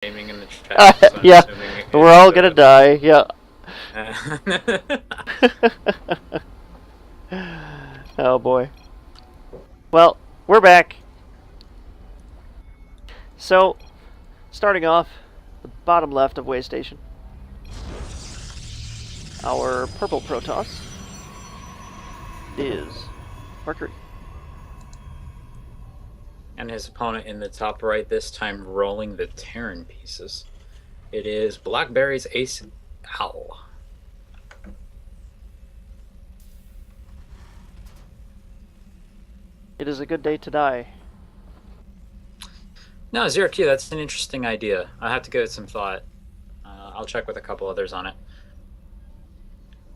Naming in the chat, so I'm Yeah, assuming we're all gonna die. Yeah. Oh boy. Well, we're back. So, starting off, the bottom left of Way Station, our purple Protoss is Mercury. And his opponent in the top right, this time rolling the Terran pieces. It is Blackberry's AceAl. It is a good day to die. No, 0Q, that's an interesting idea. I'll have to give it some thought. I'll check with a couple others on it.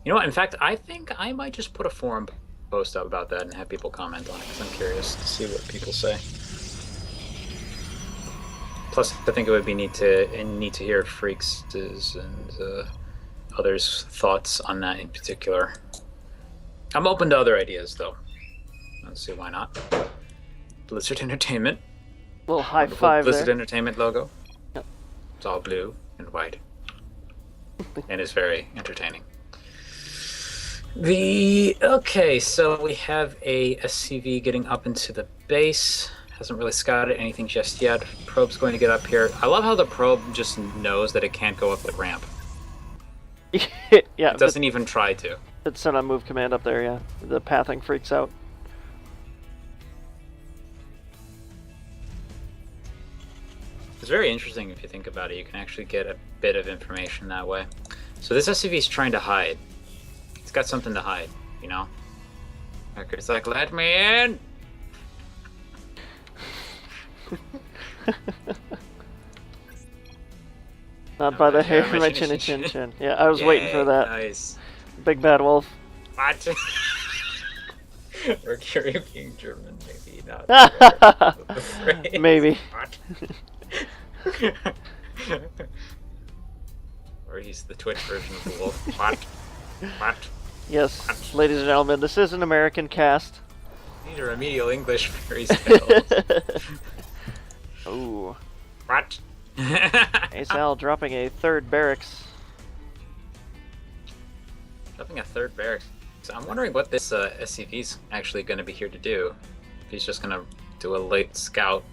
You know what? In fact, I think I might just put a forum post up about that and have people comment on it, because I'm curious to see what people say. Plus, I think it would be neat to hear Freaks' and others' thoughts on that in particular. I'm open to other ideas, though. Let's see, why not? Blizzard Entertainment. Little high five Blizzard there. Entertainment logo. Yep. It's all blue and white. And is very entertaining. Okay, so we have a SCV getting up into the base. Hasn't really scouted anything just yet. Probe's going to get up here. I love how the probe just knows that it can't go up the ramp. Yeah, it doesn't even try to. It's sent on move command up there, yeah. The pathing freaks out. It's very interesting if you think about it. You can actually get a bit of information that way. So this SCV is trying to hide. It's got something to hide, you know? It's like, let me in! Not by the hair of my chinny chin chin. Yeah, I was waiting for that. Nice. Big bad wolf. What? Mercury being German, maybe not. Maybe. Or he's the Twitch version of the wolf. What? What? Yes, what? Ladies and gentlemen, this is an American cast. These are remedial English fairy tales. Ooh. What? AceAl dropping a third barracks. Dropping a third barracks. So I'm wondering what this SCV's actually going to be here to do. If he's just going to do a late scout.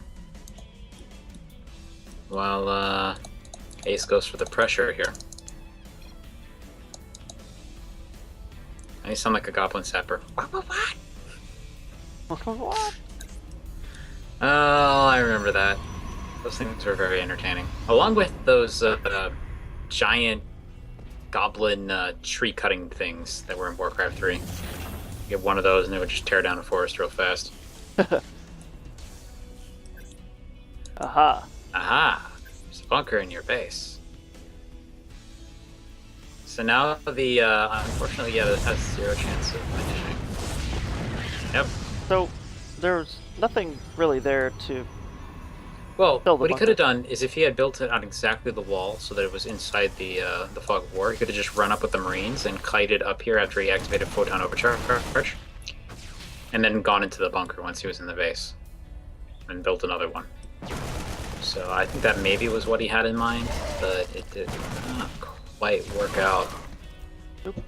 While Ace goes for the pressure here. I sound like a goblin sapper. What? What? Oh, I remember that. Those things were very entertaining. Along with those giant goblin tree cutting things that were in Warcraft 3. You get one of those and it would just tear down a forest real fast. Aha. Aha! There's a bunker in your base. So now the, unfortunately, yeah, this has 0 chance of finishing. Yep. So, there's nothing really there to... Well, what he could have done is if he had built it on exactly the wall so that it was inside the fog of war, he could have just run up with the Marines and kited up here after he activated Photon Overcharge, and then gone into the bunker once he was in the base, and built another one. So I think that maybe was what he had in mind, but it did not quite work out. Oop.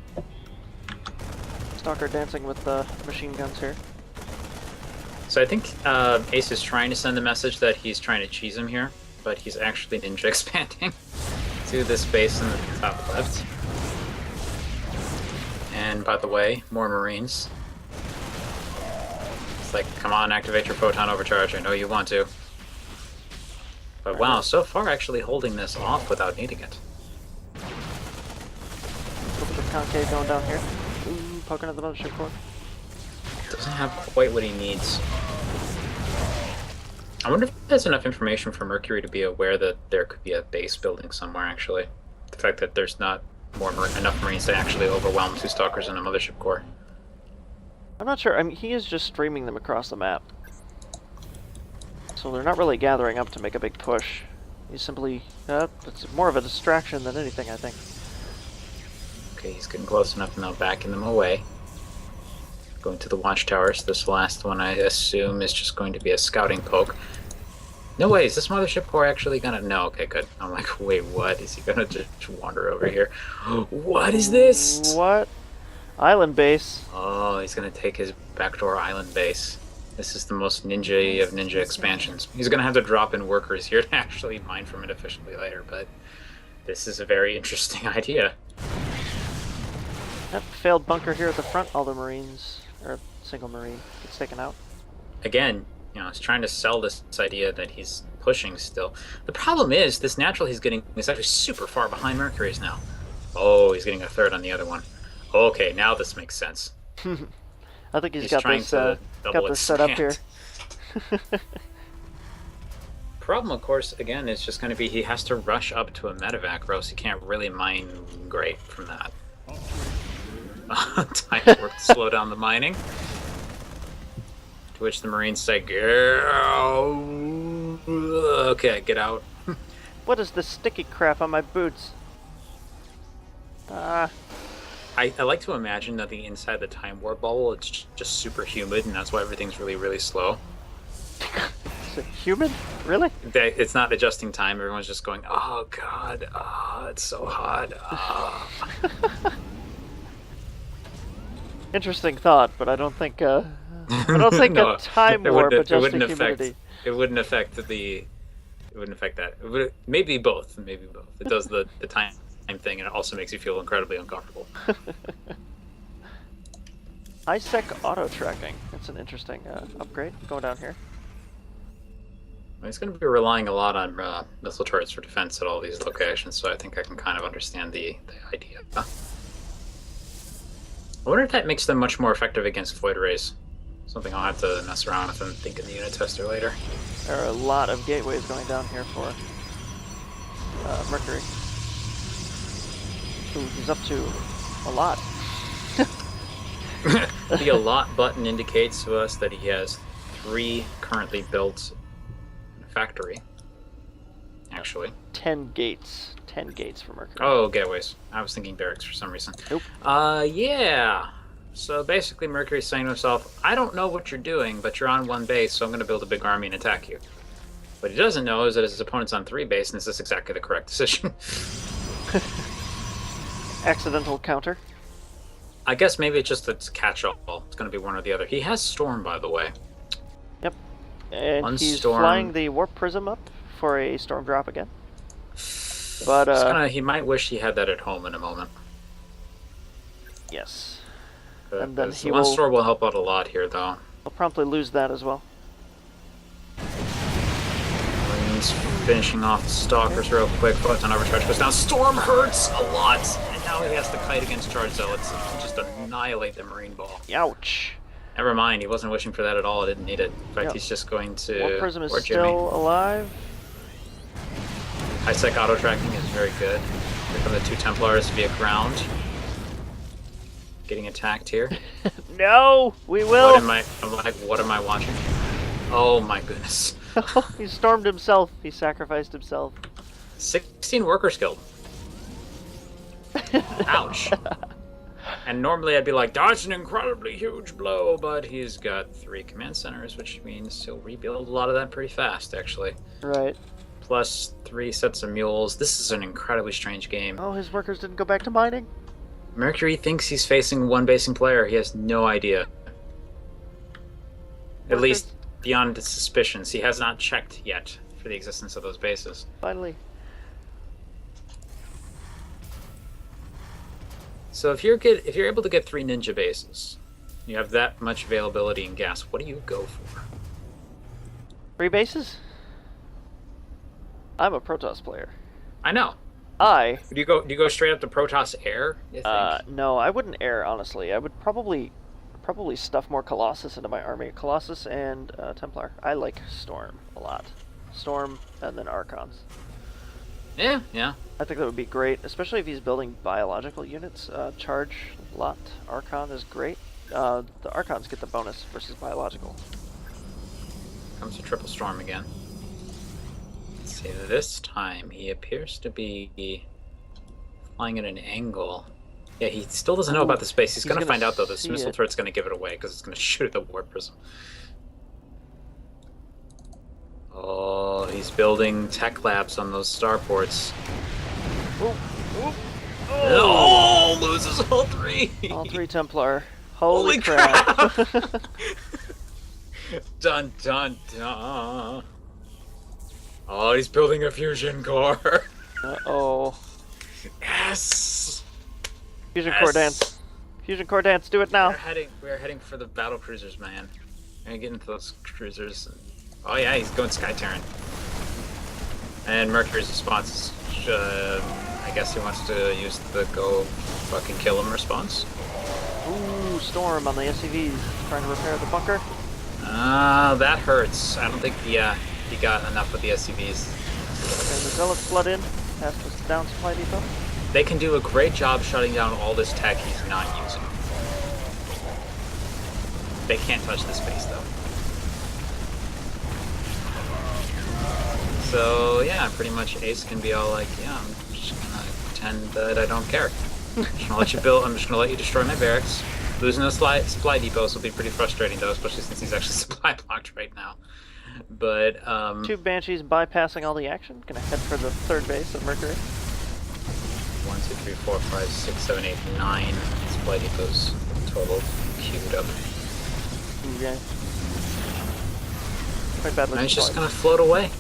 Stalker dancing with the machine guns here. So I think Ace is trying to send the message that he's trying to cheese him here, but he's actually ninja expanding to this base in the top left. And by the way, more Marines. It's like, come on, activate your Photon Overcharge, I know you want to. But wow, so far actually holding this off without needing it. Look at the concave going down here. Ooh, poking at the mothership core. Doesn't have quite what he needs. I wonder if there's enough information for Mercury to be aware that there could be a base building somewhere, actually. The fact that there's not enough Marines to actually overwhelm 2 Stalkers and a mothership core. I'm not sure. I mean, he is just streaming them across the map. So they're not really gathering up to make a big push. He's simply... it's more of a distraction than anything, I think. Okay, he's getting close enough now, backing them away. Going to the watchtowers. This last one, I assume, is just going to be a scouting poke. No way, is this mothership core actually gonna... No, okay, good. I'm like, wait, what? Is he gonna just wander over here? What is this? What? Island base. Oh, he's gonna take his backdoor island base. This is the most ninja of ninja expansions. He's gonna have to drop in workers here to actually mine from it efficiently later, but this is a very interesting idea. That failed bunker here at the front, all the Marines, or single Marine, gets taken out. Again, he's trying to sell this idea that he's pushing still. The problem is, this natural he's getting is actually super far behind Mercury's now. Oh, he's getting a third on the other one. Okay, now this makes sense. I think he's got this set up here. Problem, of course, again, is just going to be he has to rush up to a medevac, or else he can't really mine great from that. Time to work to slow down the mining. To which the Marines say, okay, get out. What is this sticky crap on my boots? I like to imagine that the inside the time warp bubble, it's just super humid, and that's why everything's really, really slow. Is it humid? Really? It's not adjusting time. Everyone's just going, oh god, it's so hot. Interesting thought, but I don't think no, a time warp adjusting humidity. It wouldn't affect that. It would maybe both. Maybe both. It does the time thing, and it also makes you feel incredibly uncomfortable. AceAl auto tracking. That's an interesting upgrade going down here. He's going to be relying a lot on missile turrets for defense at all these locations, so I think I can kind of understand the idea. I wonder if that makes them much more effective against void rays. Something I'll have to mess around with and think in the unit tester later. There are a lot of gateways going down here for Mercury. Ooh, he's up to a lot. The a lot button indicates to us that he has 3 currently built factory. Actually. 10 gates. 10 gates for Mercury. Oh, gateways. I was thinking barracks for some reason. Nope. Yeah. So basically Mercury's saying to himself, I don't know what you're doing, but you're on 1 base, so I'm going to build a big army and attack you. What he doesn't know is that his opponent's on 3 base, and this is exactly the correct decision. Accidental counter. I guess maybe it's just a catch-all. It's going to be one or the other. He has Storm, by the way. Yep. And he's Storm. flying the Warp Prism up for a Storm drop again. But he might wish he had that at home in a moment. Yes. And then he One Storm will help out a lot here, though. He'll promptly lose that as well. Marines finishing off the Stalkers real quick. Photon overcharge goes down. Storm hurts a lot! And now he has to kite against Charge Zealots and just annihilate the Marine ball. Ouch. Never mind, he wasn't wishing for that at all. I didn't need it. In fact, he's just going to... Warp Prism is still alive. AceAl auto tracking is very good. Here come the 2 Templars via ground. Getting attacked here. No, we will. I'm like, what am I watching? Oh my goodness. He stormed himself. He sacrificed himself. 16 workers killed. Ouch. And normally I'd be like, that's an incredibly huge blow, but he's got 3 command centers, which means he'll rebuild a lot of that pretty fast, actually. Right. Plus 3 sets of mules. This is an incredibly strange game. Oh, his workers didn't go back to mining? Mercury thinks he's facing 1 basing player. He has no idea. At least beyond his suspicions. He has not checked yet for the existence of those bases. Finally. So if you're able to get 3 ninja bases, you have that much availability in gas, what do you go for? 3 bases? I'm a Protoss player. I know. Do you go straight up to Protoss Air, you think? No, I wouldn't air, honestly. I would probably stuff more Colossus into my army. Colossus and Templar. I like Storm a lot. Storm and then Archons. Yeah. I think that would be great, especially if he's building biological units. Charge lot Archon is great. The Archons get the bonus versus biological. Comes to triple Storm again. Let's see, this time he appears to be flying at an angle. Yeah, he still doesn't know about the space. He's going to find out, though. This missile turret's going to give it away because it's going to shoot at the Warp Prism. Oh, he's building tech labs on those starports. Oop, oop. Oh, loses all three. All 3 Templar. Holy Holy crap. Dun dun dun. Oh, he's building a fusion core. Uh-oh. Yes. Fusion core dance. Fusion core dance, do it now. We're heading for the battle cruisers, man. We're gonna get into those cruisers. Oh yeah, he's going Sky Terran. And Mercury's response is, I guess he wants to use the go fucking kill him response. Ooh, Storm on the SCVs. Trying to repair the bunker. That hurts. I don't think he got enough with the SCVs. And the Zealots flood in. Past this down supply depot. They can do a great job shutting down all this tech he's not using. They can't touch this base, though. So, yeah, pretty much Ace can be all like, yeah, I'm just gonna pretend that I don't care. I'm just gonna let you build, I'm just gonna let you destroy my barracks. Losing those supply depots will be pretty frustrating, though, especially since he's actually supply blocked right now. But, 2 Banshees bypassing all the action. Gonna head for the 3rd base of Mercury. 1, 2, 3, 4, 5, 6, 7, 8, 9 supply depots total queued up. Ooh, yeah. Quite badly. And he's just gonna float away.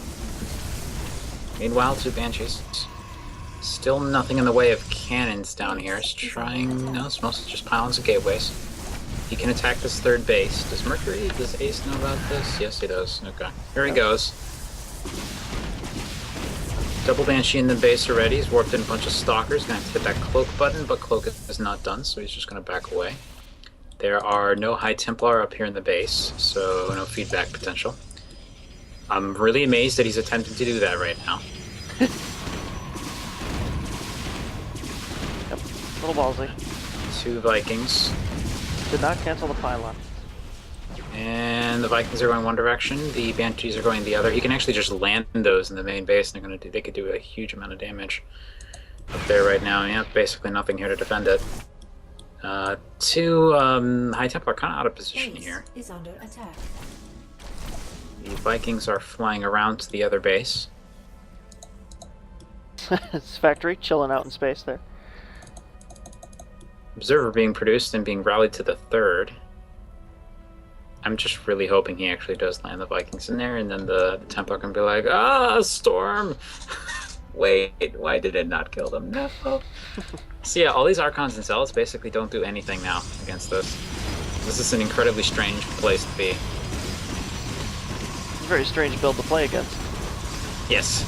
Meanwhile, 2 Banshees. Still nothing in the way of cannons down here. It's trying. No, it's mostly just pylons and gateways. He can attack this 3rd base. Does Ace know about this? Yes, he does. Okay. Here he goes. Double Banshee in the base already. He's warped in a bunch of stalkers. Gonna have to hit that cloak button, but cloak is not done, so he's just gonna back away. There are no High Templar up here in the base, so no feedback potential. I'm really amazed that he's attempting to do that right now. Yep. A little ballsy. 2 Vikings. Did not cancel the pylon. And the Vikings are going one direction, the Banshees are going the other. He can actually just land those in the main base, and they could do a huge amount of damage up there right now. Yeah, basically nothing here to defend it. 2 High Templar kind of out of position here. Is under attack. The Vikings are flying around to the other base. It's factory chilling out in space there. Observer being produced and being rallied to the 3rd. I'm just really hoping he actually does land the Vikings in there, and then the Templar can be like, ah, Storm! Wait, why did it not kill them? No. So yeah, all these Archons and Zealots basically don't do anything now against this. This is an incredibly strange place to be. It's a very strange build to play against. Yes.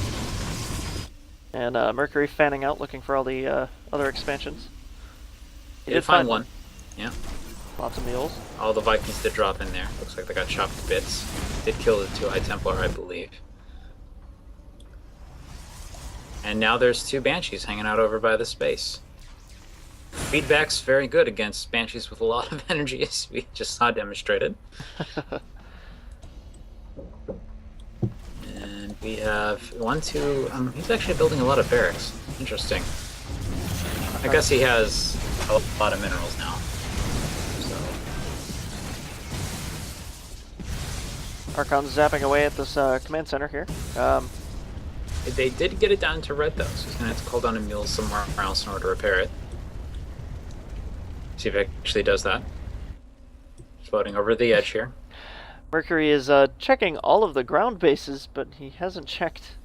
And Mercury fanning out, looking for all the other expansions. He did find one. Yeah. Lots of mules. All the Vikings did drop in there. Looks like they got chopped to bits. Did kill the 2 High Templar, I believe. And now there's 2 Banshees hanging out over by the space. Feedback's very good against Banshees with a lot of energy, as we just saw demonstrated. And we have 1, 2... he's actually building a lot of barracks. Interesting. I guess he has a lot of minerals now. Archon's zapping away at this command center here. They did get it down to red, though, so he's going to have to call down a mule somewhere else in order to repair it. See if it actually does that. Floating over the edge here. Mercury is checking all of the ground bases, but he hasn't checked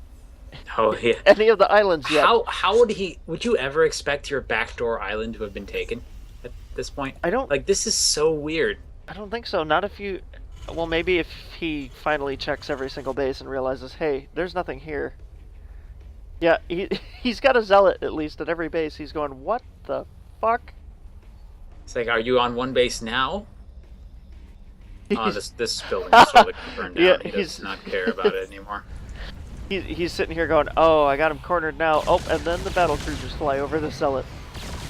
Oh, yeah. any of the islands yet. How would you ever expect your backdoor island to have been taken at this point? I don't... Like, this is so weird. I don't think so. Not if you... Well, maybe if he finally checks every single base and realizes, hey, there's nothing here. Yeah, he's got a zealot, at least, at every base. He's going, what the fuck? It's like, are you on one base now? Oh, this building is totally burned down. Yeah, he does not care about it anymore. He's sitting here going, oh, I got him cornered now. Oh, and then the battle cruisers fly over the zealot.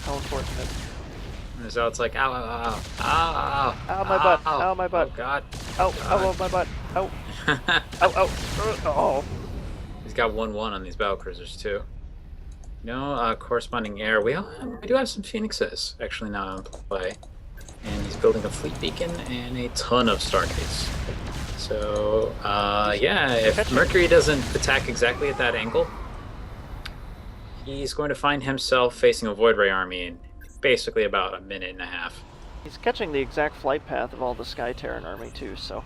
How unfortunate. And so it's like, ow, ow, ow, ow, ow, Ow, my butt. Ow, my butt. Oh, God. Ow, ow, my butt. Ow. Ow, ow. Oh. He's got 1-1 on these battle cruisers, too. No corresponding air. We do have some Phoenixes, actually, now in play. And he's building a fleet beacon and a ton of Stargates. So, yeah, if Mercury doesn't attack exactly at that angle, he's going to find himself facing a Void Ray army in basically about a minute and a half. He's catching the exact flight path of all the Sky Terran army too, so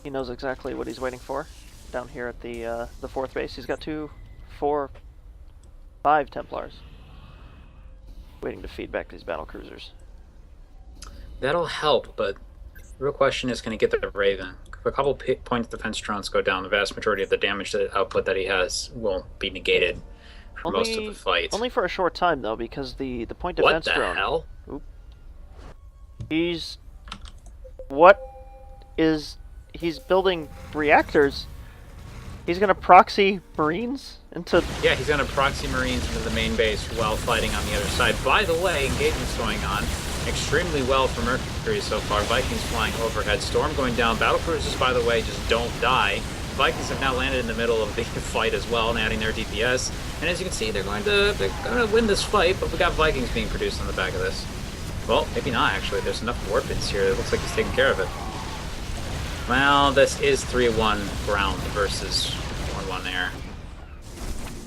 he knows exactly what he's waiting for. Down here at the fourth base, he's got 2, 4, 5 Templars waiting to feed back these battle cruisers. That'll help, but the real question is, can he get the Raven? If a couple points defense drones go down, the vast majority of the damage output that he has will be negated for most of the fight. Only for a short time, though, because the point defense drone... What the hell? Oop. He's... What is... He's building reactors. He's gonna proxy Marines into... Yeah, he's gonna proxy Marines into the main base while fighting on the other side. By the way, engagement's going on. Extremely well for Mercury so far. Vikings flying overhead. Storm going down. Battlecruisers, by the way, just don't die. Vikings have now landed in the middle of the fight as well and adding their DPS. And as you can see, they're going to win this fight, but we got Vikings being produced on the back of this. Well, maybe not, actually. There's enough warpins here. It looks like he's taking care of it. Well, this is 3-1 ground versus 1-1 air.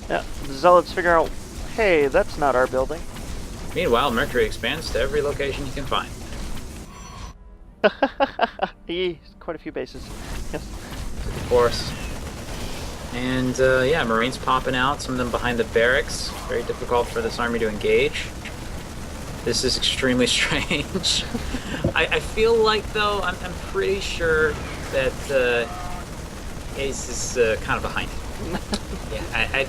Yeah, the Zealots figure out, hey, that's not our building. Meanwhile, Mercury expands to every location he can find. Quite a few bases. Yes. Of course. And, yeah, Marines popping out, some of them behind the barracks. Very difficult for this army to engage. This is extremely strange. I feel like, though, I'm pretty sure that Ace is kind of behind. Yeah,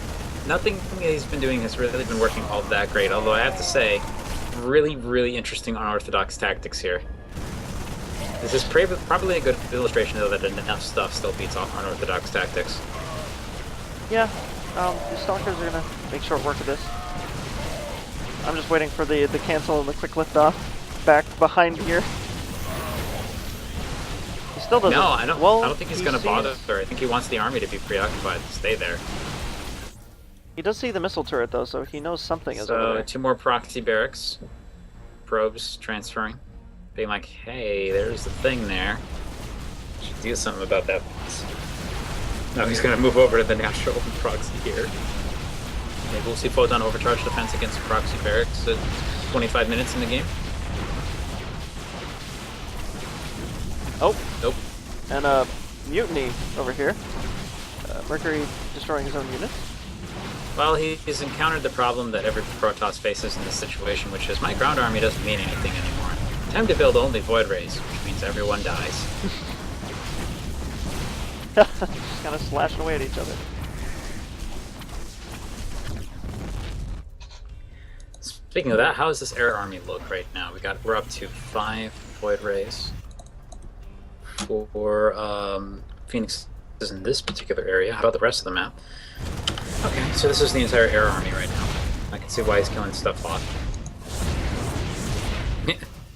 nothing he's been doing has really been working all that great, although I have to say, really, really interesting unorthodox tactics here. This is probably a good illustration, though, that enough stuff still beats off unorthodox tactics. Yeah, the Stalkers are going to make short work of this. I'm just waiting for the cancel and the quick lift off back behind here. He still doesn't... No, I don't think he's going to bother. sees... I think he wants the army to be preoccupied and stay there. He does see the missile turret, though, so he knows something is over there. 2 more proxy barracks. Probes transferring. Being like, hey, there's the thing there. Should do something about that. Now he's going to move over to the natural proxy here. Maybe we'll see Photon overcharge defense against proxy barracks at 25 minutes in the game. Oh. Nope. And a mutiny over here. Mercury destroying his own units. Well, he's encountered the problem that every Protoss faces in this situation, which is my ground army doesn't mean anything anymore. Time to build only Void Rays, which means everyone dies. Just kind of slashing away at each other. Speaking of that, how does this air army look right now? We're up to 5 Void Rays. 4 Phoenixes in this particular area. How about the rest of the map? Okay, so this is the entire air army right now. I can see why he's killing stuff off.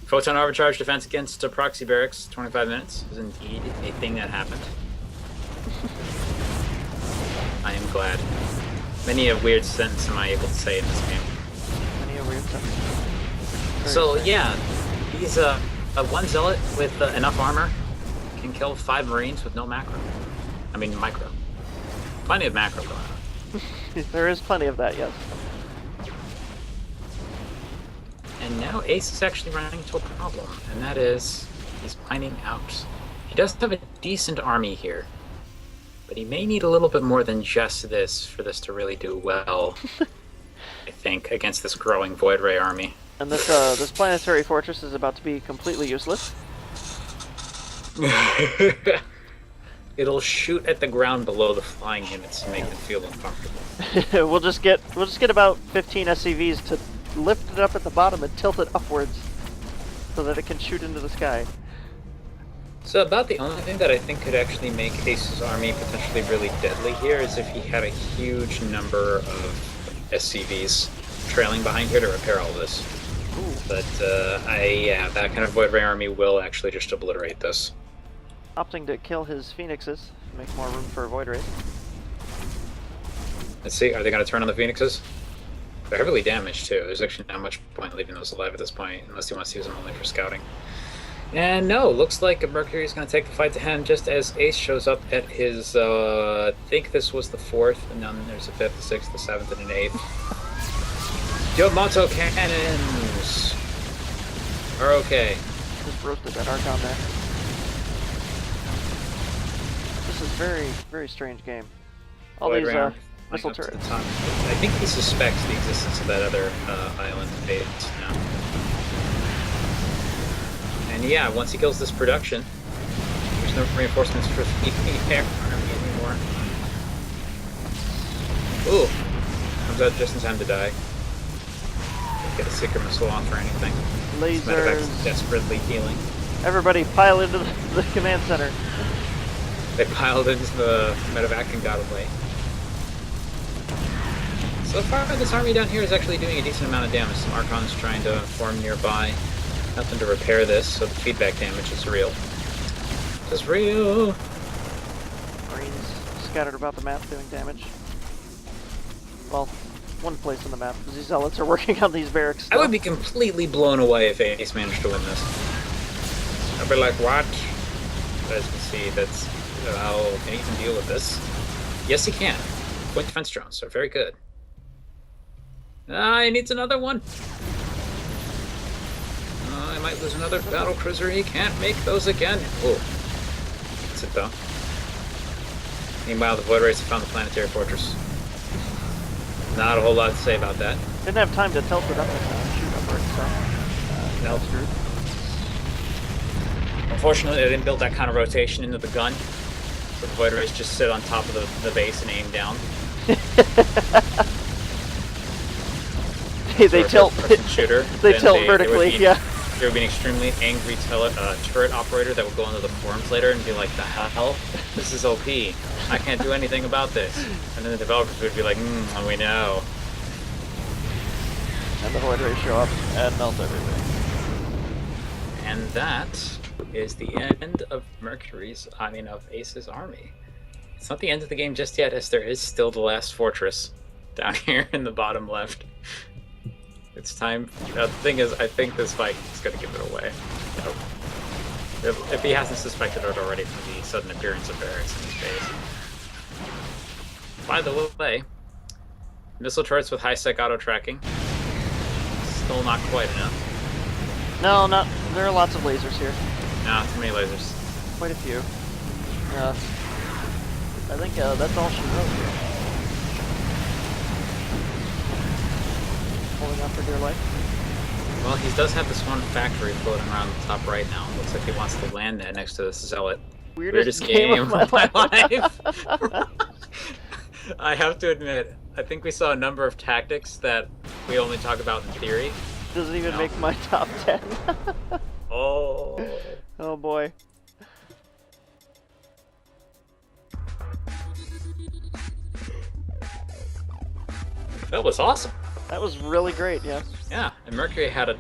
Photon overcharge defense against proxy barracks, 25 minutes, is indeed a thing that happened. I am glad. Many a weird sentence am I able to say in this game. Many a weird sentence. So, yeah, he's a 1 zealot with enough armor can kill 5 Marines with no macro. I mean, micro. Plenty of macro going on. There is plenty of that, yes. And now Ace is actually running into a problem, and that is he's mining out. He does have a decent army here, but he may need a little bit more than just this for this to really do well, I think, against this growing Void Ray army. And this planetary fortress is about to be completely useless. It'll shoot at the ground below the flying units to make them feel uncomfortable. we'll just get about 15 SCVs to lift it up at the bottom and tilt it upwards so that it can shoot into the sky. So about the only thing that I think could actually make Ace's army potentially really deadly here is if he had a huge number of SCVs trailing behind here to repair all this. Ooh. But yeah, that kind of Void Ray army will actually just obliterate this. Opting to kill his Phoenixes to make more room for Void Rays. Let's see, are they going to turn on the Phoenixes? They're heavily damaged too. There's actually not much point leaving those alive at this point, unless he wants to use them only for scouting. And no, looks like Mercury's going to take the fight to hand just as Ace shows up at his, I think this was the 4th, and then there's a 5th, a 6th, a 7th, and an 8th. Yamato cannons are okay. Just roasted that Archon there. This is very, very strange game. All these missile turrets. I think he suspects the existence of that other island base now. And yeah, once he kills this production, there's no reinforcements for the air army anymore. Ooh, comes out just in time to die. Don't get a Seeker missile off or anything. Lasers. Desperately healing. Everybody pile into the command center. They piled into the medevac and got away. So far, this army down here is actually doing a decent amount of damage. Some Archons trying to form nearby. Nothing to repair this, so the feedback damage is real. It's real! Marines scattered about the map doing damage. Well, one place on the map, because these zealots are working on these barracks still. I would be completely blown away if Ace managed to win this. I'd be like, what? As you can see, that's how can he even deal with this? Yes, he can. Point defense drones are very good. Ah, he needs another one. I might lose another battle cruiser. He can't make those again. Oh, that's it though. Meanwhile, the Void Race have found the planetary fortress. Not a whole lot to say about that. Didn't have time to tilt it up and shoot upwards, so. No. Unfortunately, they didn't build that kind of rotation into the gun. So the Void Race just sit on top of the base and aim down. They tilt. Shooter. They tilt vertically, yeah. There would be an extremely angry turret operator that would go into the forums later and be like, the hell? This is OP. I can't do anything about this. And then the developers would be like, we know. And the Void Rays show up and melt everything. And that is the end of of Ace's army. It's not the end of the game just yet, as there is still the last fortress down here in the bottom left. It's time. The thing is, I think this fight is going to give it away. If he hasn't suspected it already from the sudden appearance of barracks in his base. By the way, missile turrets with high-sec auto-tracking. Still not quite enough. No, not. There are lots of lasers here. Nah, too many lasers. Quite a few. I think that's all she wrote here. Holding on for dear life. Well, he does have this one factory floating around the top right now. Looks like he wants to land that next to this zealot. Weirdest game of my life. I have to admit, I think we saw a number of tactics that we only talk about in theory. Doesn't even make my top 10. Oh. Oh boy. That was awesome. That was really great, yeah. Yeah, and Mercury had a